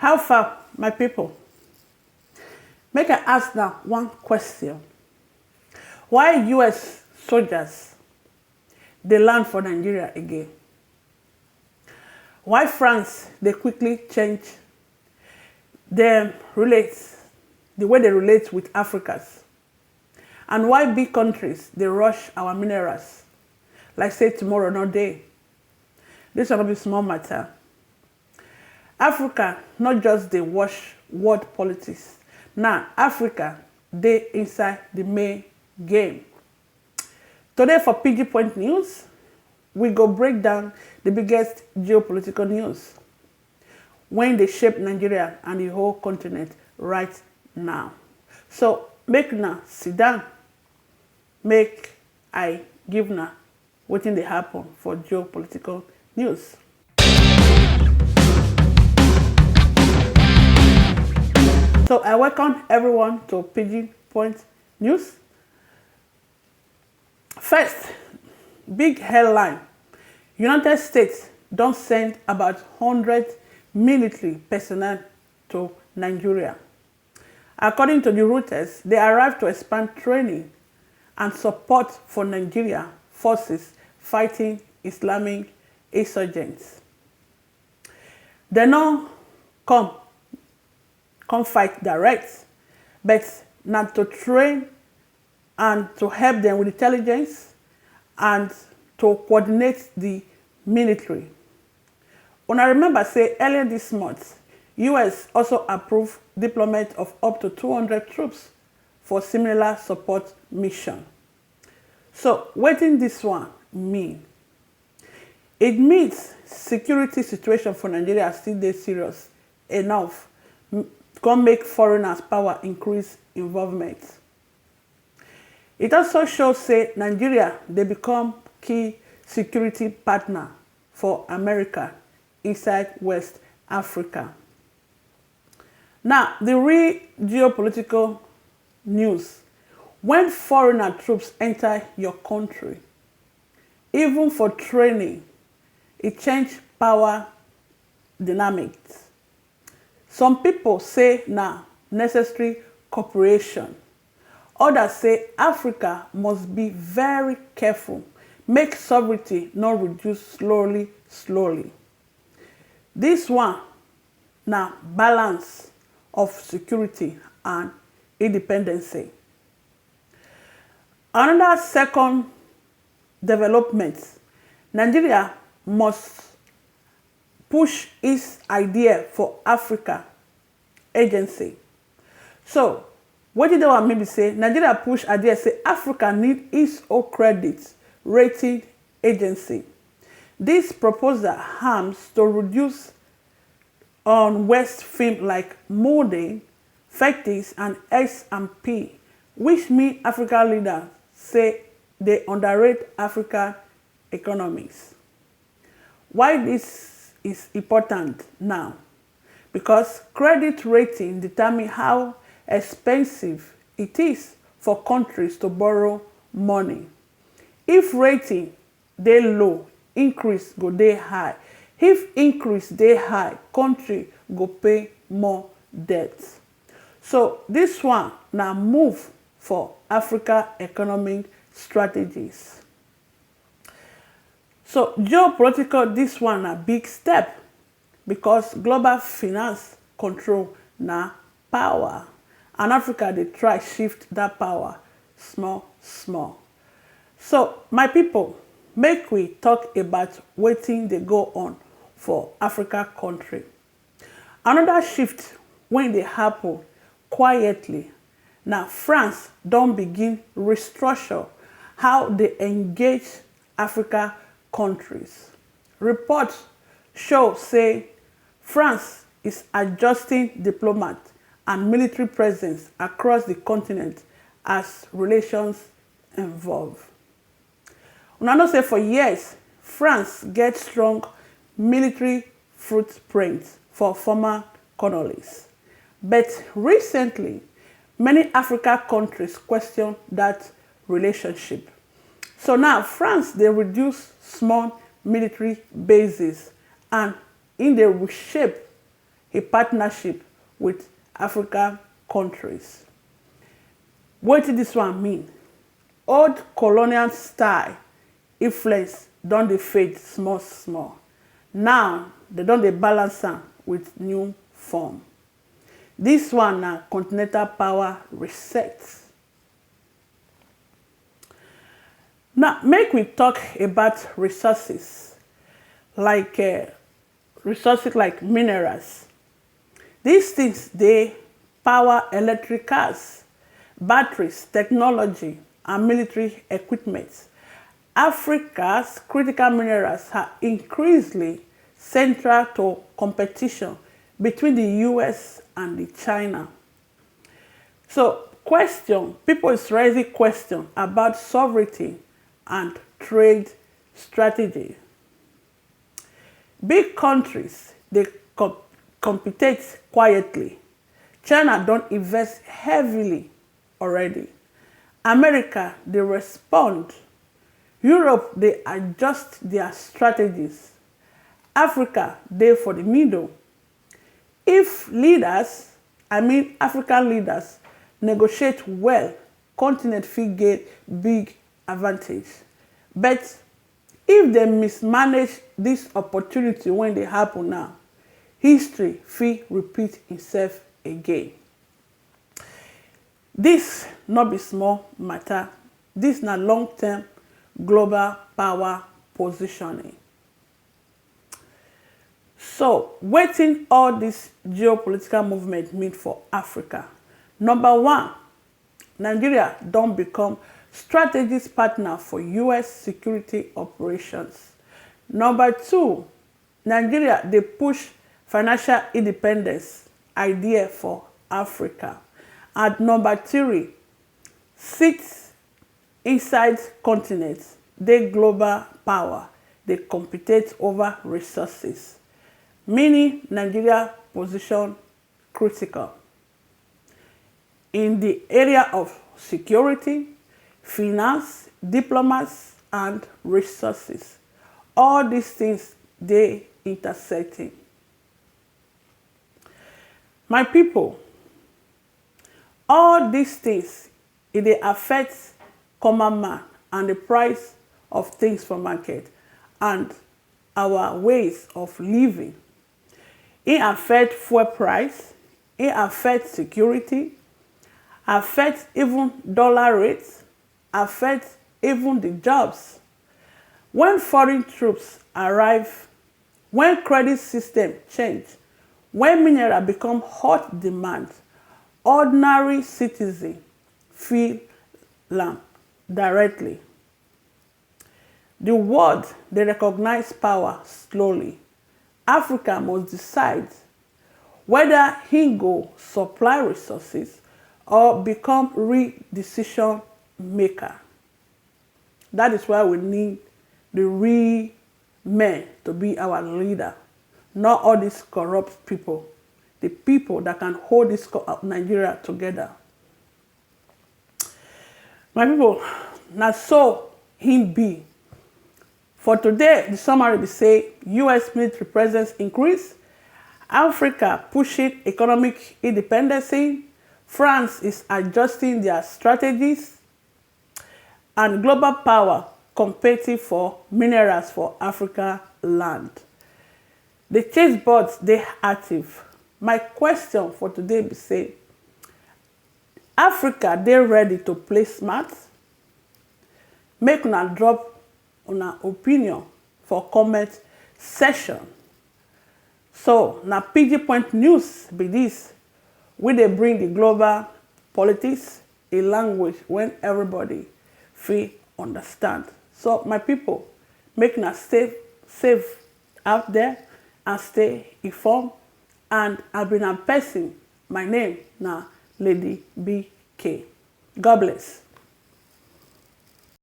How far, my people? Make I ask now one question. Why US soldiers they land for Nigeria again? Why France they quickly change the way they relate with Africans? And why big countries they rush our minerals? Like say tomorrow, no day. This will not be small matter. Africa not just they watch world politics. Now Africa they inside the main game. Today for Pidgin Point News, we go break down the biggest geopolitical news when they shape Nigeria and the whole continent right now. So make now sit down, make I give now wetin dey happen for geopolitical news. So I welcome everyone to Pidgin Point News. First, big headline. United States don't send about 100 military personnel to Nigeria. According to the Reuters, they arrived to expand training and support for Nigeria forces fighting Islamic insurgents. They no come fight direct, but not to train and to help them with intelligence and to coordinate the military. When I remember say earlier this month, US also approved deployment of up to 200 troops for similar support mission. So wetin this one mean? It means security situation for Nigeria still dey serious enough come make foreigners power increase involvement. It also shows say Nigeria they become key security partner for America inside West Africa. Now, the real geopolitical news. When foreigner troops enter your country, even for training, it change power dynamics. Some people say now necessary cooperation. Others say Africa must be very careful, make sovereignty not reduce slowly. This one now balance of security and independency. Another second development, Nigeria must push its idea for Africa agency. So, what did they maybe say? Nigeria push idea say Africa need its own credit rating agency. This proposal harms to reduce on West film like Moody, Fectis, and S&P, which mean African leaders say they underrate African economies. Why this is important now? Because credit rating determine how expensive it is for countries to borrow money. If rating dey low, increase go dey high. If increase dey high, country go pay more debt. So this one now move for Africa economic strategies. So geopolitical, this one a big step because global finance control na power. And Africa they try shift that power small. So my people, make we talk about wetin dey go on for Africa country. Another shift when they happen quietly. Now France don't begin restructure how they engage Africa countries. Reports show say France is adjusting diplomat and military presence across the continent as relations evolve. Una know say for years, France gets strong military footprint for former colonies. But recently, many African countries question that relationship. So now France, they reduce small military bases and in the reshape a partnership with African countries. What did this one mean? Old colonial style influence don dey fade small small. Now, they don dey balance am with new form. This one na continental power reset. Now, make we talk about resources like minerals. These things dey power electric cars, batteries, technology, and military equipment. Africa's critical minerals are increasingly central to competition between the US and China. So, people is raising question about sovereignty and trade strategy. Big countries, they compete quietly. China don't invest heavily already. America, they respond. Europe, they adjust their strategies. Africa, they for the middle. If leaders, African leaders, negotiate well, continent fit get big advantage. But if they mismanage this opportunity when they happen now, history fit repeat itself again. This not be small matter. This na long-term global power positioning. So, wetin all this geopolitical movement mean for Africa? Number one, Nigeria don become strategic partner for US security operations. Number two, Nigeria dey push financial independence idea for Africa. And number three, six inside continents, dey global power, dey compete over resources, meaning Nigeria position critical in the area of security, finance, diplomacy, and resources. All these things, they intersecting. My people, all these things, they affect common man and the price of things for market and our ways of living. It affects fuel price, it affects security, affects even dollar rates, affects even the jobs. When foreign troops arrive, when credit system change, when mineral become hot demand, ordinary citizens feel them directly. The world, they recognize power slowly. Africa must decide whether he go supply resources or become real decision maker. That is why we need the real men to be our leader, not all these corrupt people, the people that can hold this Nigeria together. My people, now so him be. For today, the summary will say US military presence increase, Africa pushing economic independence, France is adjusting their strategies, and global power competing for minerals for Africa land. The chessboards, they active. My question for today be say, Africa, they ready to play smart? Make una drop una opinion for comment section. So, na Pidgin Point news be this. We dey bring the global politics a language when everybody feel understand. So, my people, make una stay safe out there and stay informed. And I've been a person. My name na Lady BK. God bless.